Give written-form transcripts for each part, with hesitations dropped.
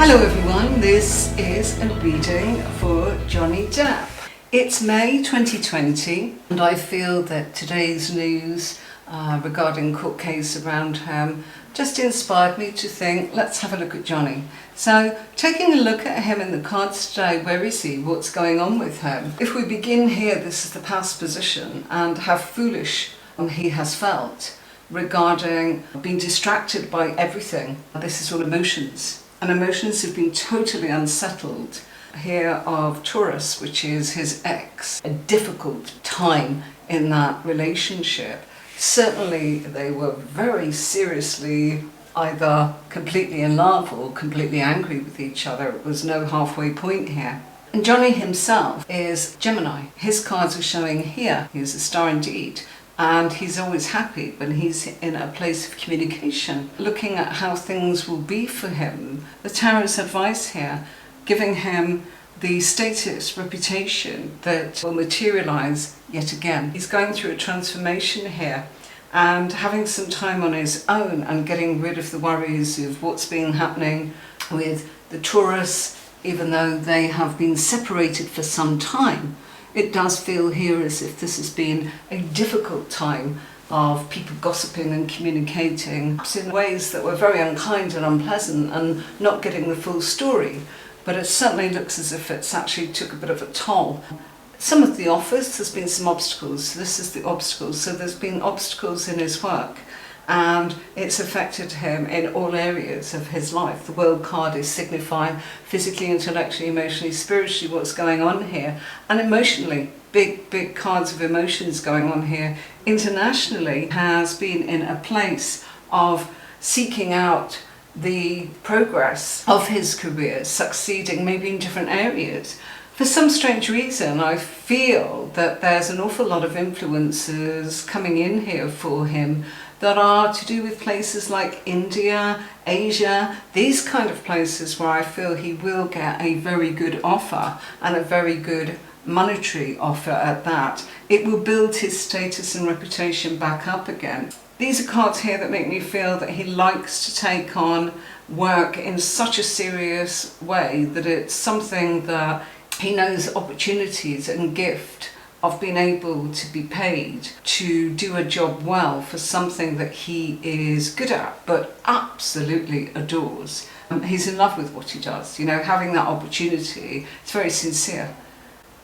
Hello everyone, this is a reading for Johnny Depp. It's May 2020 and I feel that today's news regarding court case around him just inspired me to think, let's have a look at Johnny. So taking a look at him in the cards today, where is he? What's going on with him? If we begin here, this is the past position and how foolish he has felt regarding being distracted by everything. This is all emotions. And emotions have been totally unsettled here of Taurus, which is his ex. A difficult time in that relationship. Certainly they were very seriously either completely in love or completely angry with each other. It was no halfway point here. And Johnny himself is Gemini. His cards are showing here. He's a star indeed. And he's always happy when he's in a place of communication, looking at how things will be for him. The Tarot's advice here, giving him the status, reputation that will materialize yet again. He's going through a transformation here and having some time on his own and getting rid of the worries of what's been happening with the Taurus, even though they have been separated for some time. It does feel here as if this has been a difficult time of people gossiping and communicating in ways that were very unkind and unpleasant and not getting the full story. But it certainly looks as if it's actually took a bit of a toll. Some of the offers, there's been some obstacles. This is the obstacles. So there's been obstacles in his work and it's affected him in all areas of his life. The World card is signifying physically, intellectually, emotionally, spiritually what's going on here. And emotionally, big cards of emotions going on here. Internationally has been in a place of seeking out the progress of his career, succeeding maybe in different areas. For some strange reason, I feel that there's an awful lot of influences coming in here for him that are to do with places like India, Asia, these kind of places where I feel he will get a very good offer and a very good monetary offer at that. It will build his status and reputation back up again. These are cards here that make me feel that he likes to take on work in such a serious way that it's something that he knows opportunities and gift of being able to be paid to do a job well for something that he is good at but absolutely adores. He's in love with what he does, you know, having that opportunity. It's very sincere.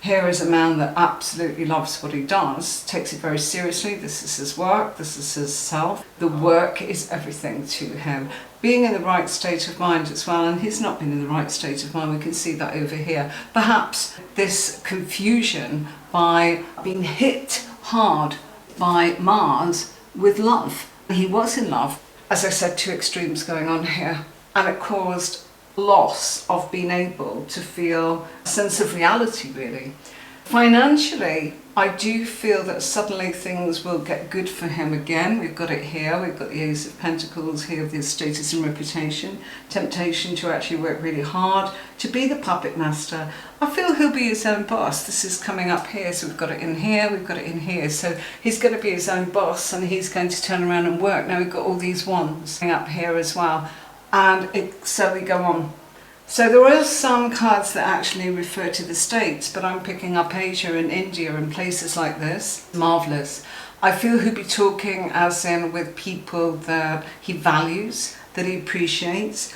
Here is a man that absolutely loves what he does, takes it very seriously. This is his work, this is his self. The work is everything to him. Being in the right state of mind as well, and he's not been in the right state of mind, we can see that over here. Perhaps this confusion by being hit hard by Mars with love. He was in love. As I said, two extremes going on here, and it caused loss of being able to feel a sense of reality, really. Financially, I do feel that suddenly things will get good for him again. We've got it here, we've got the Ace of Pentacles here with his status and reputation, temptation to actually work really hard, to be the puppet master. I feel he'll be his own boss. This is coming up here, so we've got it in here, we've got it in here. So he's going to be his own boss and he's going to turn around and work. Now we've got all these wands up here as well. And so we go on. So there are some cards that actually refer to the States, but I'm picking up Asia and India and places like this. Marvellous. I feel he'll be talking as in with people that he values, that he appreciates.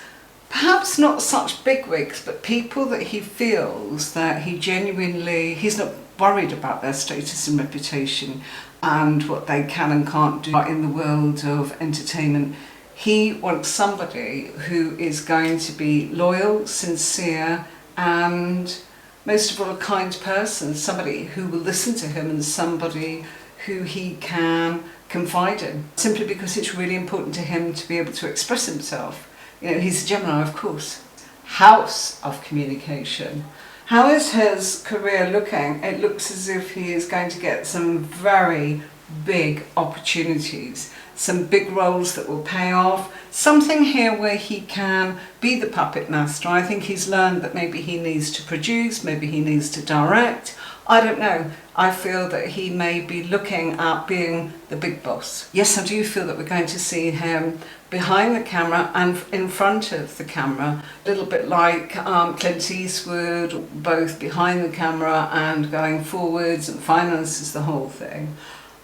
Perhaps not such bigwigs, but people that he feels that he genuinely, he's not worried about their status and reputation and what they can and can't do in the world of entertainment. He wants somebody who is going to be loyal, sincere, and most of all a kind person, somebody who will listen to him and somebody who he can confide in, simply because it's really important to him to be able to express himself. You know, he's a Gemini, of course. House of communication. How is his career looking? It looks as if he is going to get some very big opportunities, some big roles that will pay off, something here where he can be the puppet master. I think he's learned that maybe he needs to produce, maybe he needs to direct, I don't know. I feel that he may be looking at being the big boss. Yes, I do feel that we're going to see him behind the camera and in front of the camera, a little bit like Clint Eastwood, both behind the camera and going forwards and finances the whole thing.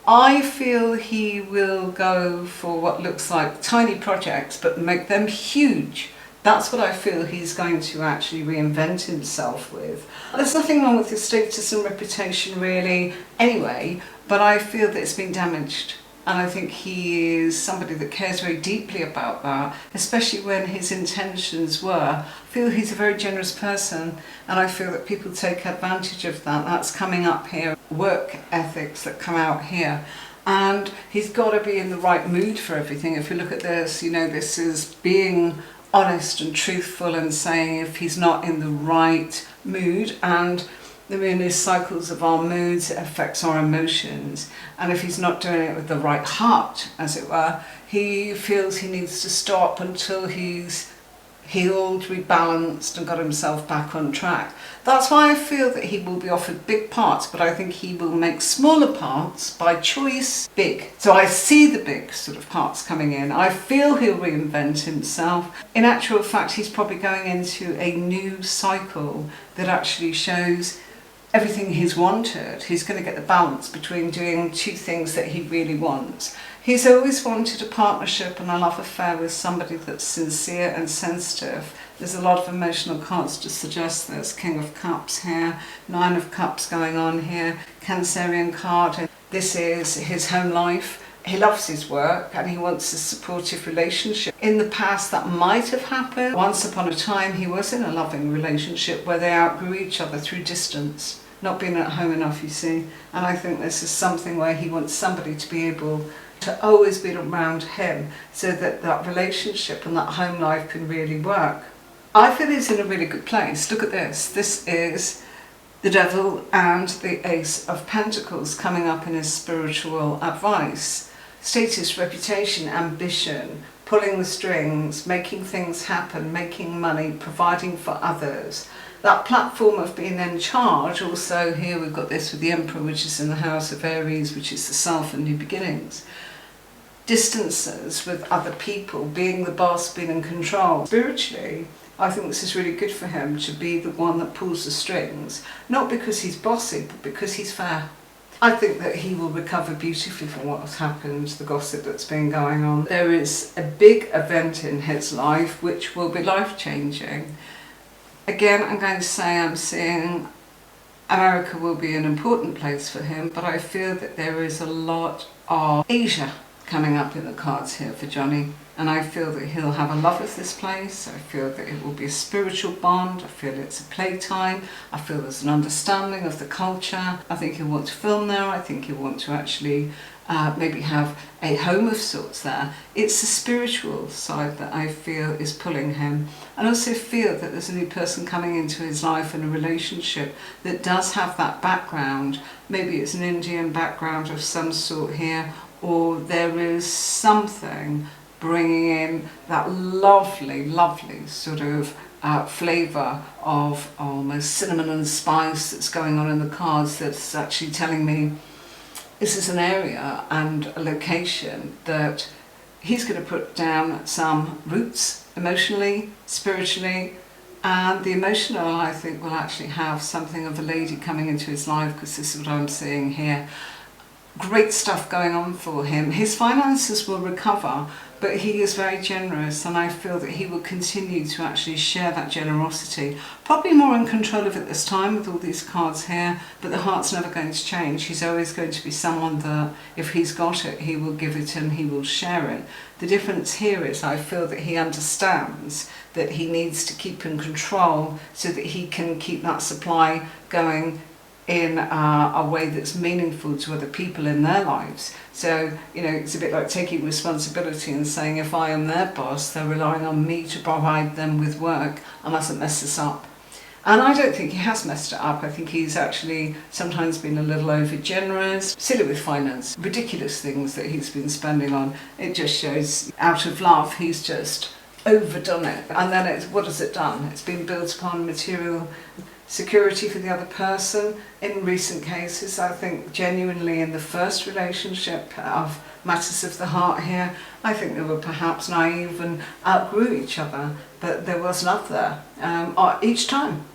I feel he will go for what looks like tiny projects but make them huge. That's what I feel he's going to actually reinvent himself with. There's nothing wrong with his status and reputation really anyway, but I feel that it's been damaged. And I think he is somebody that cares very deeply about that, especially when his intentions were. I feel he's a very generous person, and I feel that people take advantage of that. That's coming up here, work ethics that come out here. And he's got to be in the right mood for everything. If you look at this, you know, this is being honest and truthful and saying if he's not in the right mood, and the moon is cycles of our moods, it affects our emotions, and if he's not doing it with the right heart, as it were, he feels he needs to stop until he's healed, rebalanced and got himself back on track. That's why I feel that he will be offered big parts, but I think he will make smaller parts by choice big. So I see the big sort of parts coming in. I feel he'll reinvent himself. In actual fact, he's probably going into a new cycle that actually shows everything he's wanted. He's going to get the balance between doing two things that he really wants. He's always wanted a partnership and a love affair with somebody that's sincere and sensitive. There's a lot of emotional cards to suggest this. King of Cups here, Nine of Cups going on here, Cancerian card. This is his home life. He loves his work and he wants a supportive relationship. In the past that might have happened. Once upon a time he was in a loving relationship where they outgrew each other through distance, not being at home enough, you see. And I think this is something where he wants somebody to be able to always be around him so that that relationship and that home life can really work. I feel he's in a really good place. Look at this. This is the Devil and the Ace of Pentacles coming up in his spiritual advice. Status, reputation, ambition, pulling the strings, making things happen, making money, providing for others. That platform of being in charge. Also here we've got this with the Emperor, which is in the house of Aries, which is the self and new beginnings. Distances with other people, being the boss, being in control. Spiritually, I think this is really good for him to be the one that pulls the strings, not because he's bossy, but because he's fair. I think that he will recover beautifully from what's happened, the gossip that's been going on. There is a big event in his life which will be life-changing. Again, I'm going to say I'm seeing America will be an important place for him, but I feel that there is a lot of Asia coming up in the cards here for Johnny. And I feel that he'll have a love of this place. I feel that it will be a spiritual bond. I feel it's a playtime. I feel there's an understanding of the culture. I think he'll want to film there. I think he'll want to actually maybe have a home of sorts there. It's the spiritual side that I feel is pulling him. And I also feel that there's a new person coming into his life in a relationship that does have that background. Maybe it's an Indian background of some sort here, or there is something bringing in that lovely, lovely sort of flavour of almost cinnamon and spice that's going on in the cards that's actually telling me this is an area and a location that he's going to put down some roots emotionally, spiritually, and the emotional I think will actually have something of a lady coming into his life, because this is what I'm seeing here. Great stuff going on for him. His finances will recover, but he is very generous, and I feel that he will continue to actually share that generosity. Probably more in control of it this time with all these cards here, but the heart's never going to change. He's always going to be someone that if he's got it, he will give it and he will share it. The difference here is I feel that he understands that he needs to keep in control so that he can keep that supply going in a way that's meaningful to other people in their lives. So, you know, it's a bit like taking responsibility and saying if I am their boss, they're relying on me to provide them with work. I mustn't mess this up. And I don't think he has messed it up. I think he's actually sometimes been a little over generous, silly with finance, ridiculous things that he's been spending on. It just shows out of love, he's just overdone it. And then what has it done? It's been built upon material security for the other person. In recent cases, I think genuinely in the first relationship of matters of the heart here, I think they were perhaps naive and outgrew each other, but there was love there each time.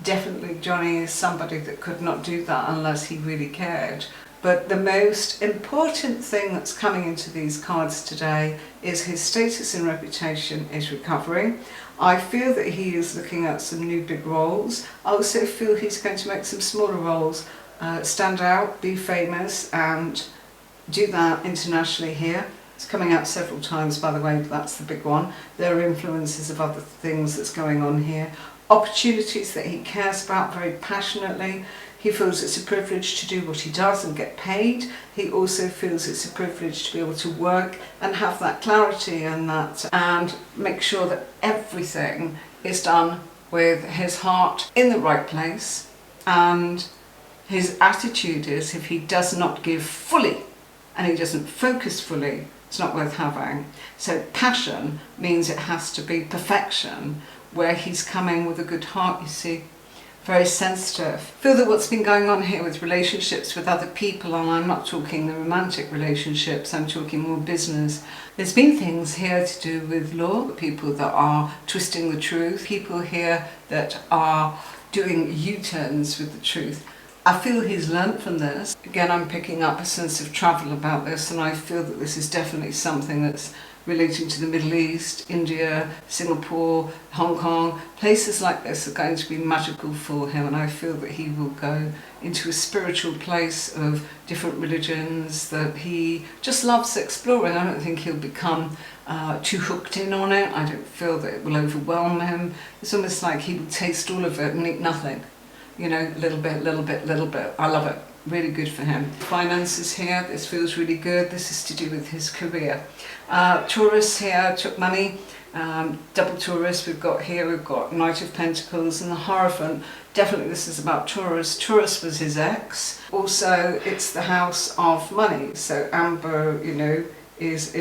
Definitely Johnny is somebody that could not do that unless he really cared. But the most important thing that's coming into these cards today is his status and reputation is recovering. I feel that he is looking at some new big roles. I also feel he's going to make some smaller roles stand out, be famous, and do that internationally here. It's coming out several times, by the way, but that's the big one. There are influences of other things that's going on here. Opportunities that he cares about very passionately. He feels it's a privilege to do what he does and get paid. He also feels it's a privilege to be able to work and have that clarity and make sure that everything is done with his heart in the right place. And his attitude is, if he does not give fully and he doesn't focus fully, it's not worth having. So passion means it has to be perfection, where he's coming with a good heart, you see. Very sensitive. I feel that what's been going on here with relationships with other people, and I'm not talking the romantic relationships, I'm talking more business. There's been things here to do with law, people that are twisting the truth, people here that are doing U-turns with the truth. I feel he's learnt from this. Again, I'm picking up a sense of travel about this, and I feel that this is definitely something that's relating to the Middle East, India, Singapore, Hong Kong. Places like this are going to be magical for him, and I feel that he will go into a spiritual place of different religions that he just loves exploring. I don't think he'll become too hooked in on it. I don't feel that it will overwhelm him. It's almost like he will taste all of it and eat nothing. You know, little bit, little bit, little bit. I love it. Really good for him. Finances here, this feels really good. This is to do with his career. Taurus here took money. Double Taurus we've got here. We've got Knight of Pentacles and the Hierophant. Definitely this is about Taurus. Taurus was his ex. Also, it's the house of money. So Amber, you know, is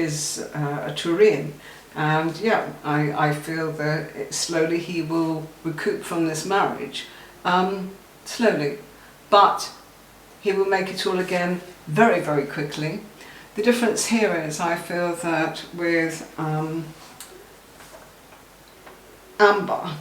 a Taurian. And yeah, I feel that slowly he will recoup from this marriage. Slowly. But he will make it all again very, very quickly. The difference here is I feel that with Amber,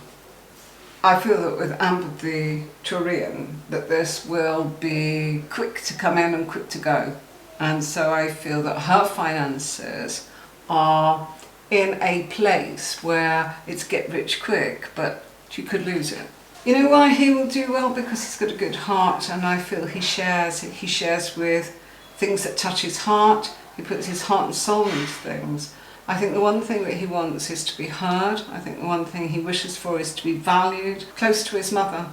I feel that with Amber the Taurian, that this will be quick to come in and quick to go. And so I feel that her finances are in a place where it's get rich quick, but she could lose it. You know why he will do well? Because he's got a good heart, and I feel he shares with things that touch his heart. He puts his heart and soul into things. I think the one thing that he wants is to be heard. I think the one thing he wishes for is to be valued. Close to his mother.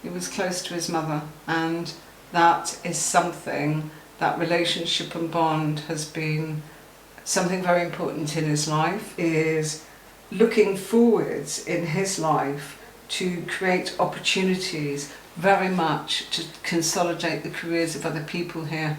He was close to his mother, and that is something, that relationship and bond has been something very important in his life, is looking forwards in his life to create opportunities very much to consolidate the careers of other people here.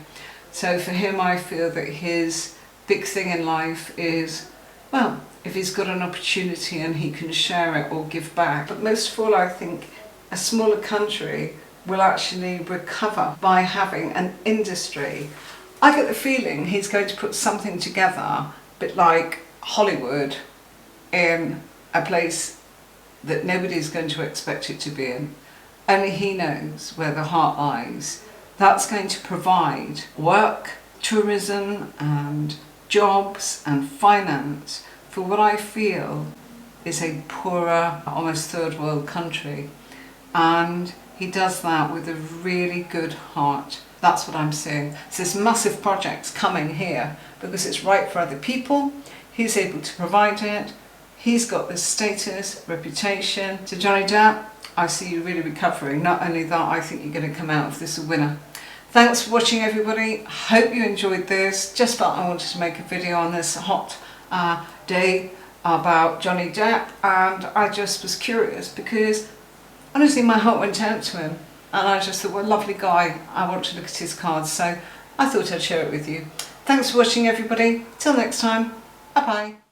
So for him, I feel that his big thing in life is, well, if he's got an opportunity and he can share it or give back. But most of all, I think a smaller country will actually recover by having an industry. I get the feeling he's going to put something together, a bit like Hollywood, in a place that nobody's going to expect it to be in. Only he knows where the heart lies. That's going to provide work, tourism and jobs and finance for what I feel is a poorer, almost third world country. And he does that with a really good heart. That's what I'm seeing. So this massive project's coming here because it's right for other people. He's able to provide it. He's got this status, reputation. So Johnny Depp, I see you really recovering. Not only that, I think you're going to come out of this a winner. Thanks for watching, everybody. Hope you enjoyed this. Just felt I wanted to make a video on this hot day about Johnny Depp, and I just was curious because honestly my heart went out to him, and I just thought, what a lovely guy. I want to look at his cards, so I thought I'd share it with you. Thanks for watching, everybody. Till next time. Bye bye.